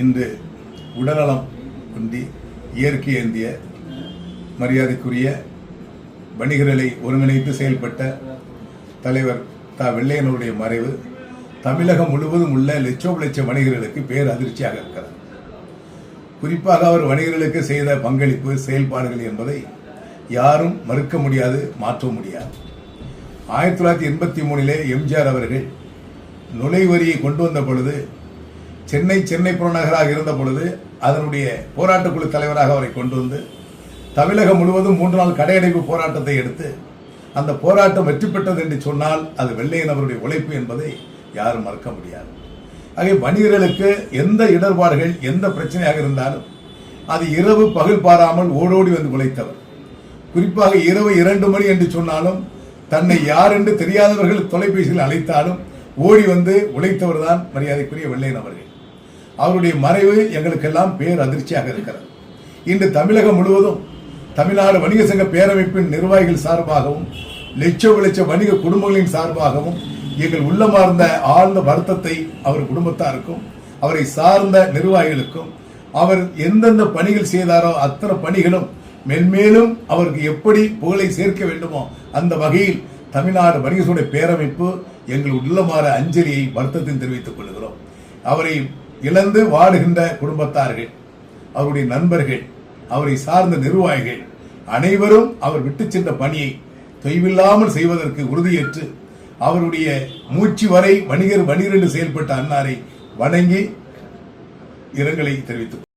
இன்று உடல்நலம் குன்றி இயற்கை ஏந்திய மரியாதைக்குரிய வணிகர்களை ஒருங்கிணைத்து செயல்பட்ட தலைவர் வெள்ளையனுடைய மறைவு தமிழகம் முழுவதும் உள்ள லட்ச வணிகர்களுக்கு பேர் அதிர்ச்சியாக இருக்கிறது. குறிப்பாக அவர் வணிகர்களுக்கு செய்த பங்களிப்பு செயல்பாடுகள் என்பதை யாரும் மறுக்க முடியாது, மாற்ற முடியாது. 1983 எம்ஜிஆர் அவர்கள் நுழைவரியை கொண்டு வந்த பொழுது சென்னை புறநகராக இருந்த பொழுது அதனுடைய போராட்டக்குழு தலைவராக அவரை கொண்டு வந்து தமிழகம் முழுவதும் 3 நாள் கடையடைப்பு போராட்டத்தை எடுத்து அந்த போராட்டம் வெற்றி பெற்றது என்று சொன்னால் அது வெள்ளையன் அவருடைய உழைப்பு என்பதை யாரும் மறக்க முடியாது. ஆகவே வணிகர்களுக்கு எந்த இடர்பாடுகள் எந்த பிரச்சனையாக இருந்தாலும் அது இரவு பகல் பாராமல் ஓடோடி வந்து உழைத்தவர். குறிப்பாக இரவு 2 மணி என்று சொன்னாலும் தன்னை யார் என்று தெரியாதவர்கள் தொலைபேசியில் அழைத்தாலும் ஓடி வந்து உழைத்தவர் தான் மரியாதைக்குரிய வெள்ளையன் அவர்கள். அவருடைய மறைவு எங்களுக்கெல்லாம் பேர் அதிர்ச்சியாக இருக்கிறது. இன்று தமிழகம் முழுவதும் தமிழ்நாடு வணிக சங்க பேரமைப்பின் நிர்வாகிகள் சார்பாகவும் லட்ச வணிக குடும்பங்களின் சார்பாகவும் எங்கள் உள்ளமார்ந்த ஆழ்ந்த வருத்தத்தை அவர் குடும்பத்தாருக்கும் அவரை சார்ந்த நிர்வாகிகளுக்கும் அவர் எந்தெந்த பணிகள் செய்தாரோ அத்தனை பணிகளும் மென்மேலும் அவருக்கு எப்படி புகழை சேர்க்க வேண்டுமோ அந்த வகையில் தமிழ்நாடு வணிக சங்க பேரமைப்பு எங்கள் உள்ளமாற அஞ்சலியை வருத்தத்தை தெரிவித்துக் கொள்கிறோம். அவரை இழந்து வாடுகின்ற குடும்பத்தார்கள், அவருடைய நண்பர்கள், அவரை சார்ந்த நிர்வாகிகள் அனைவரும் அவர் விட்டு சென்ற பணியை தொய்வில்லாமல் செய்வதற்கு உறுதியேற்று அவருடைய மூச்சு வரை வணிகர் என்று செயல்பட்ட அன்னாரை வணங்கி இரங்கலை தெரிவித்துக்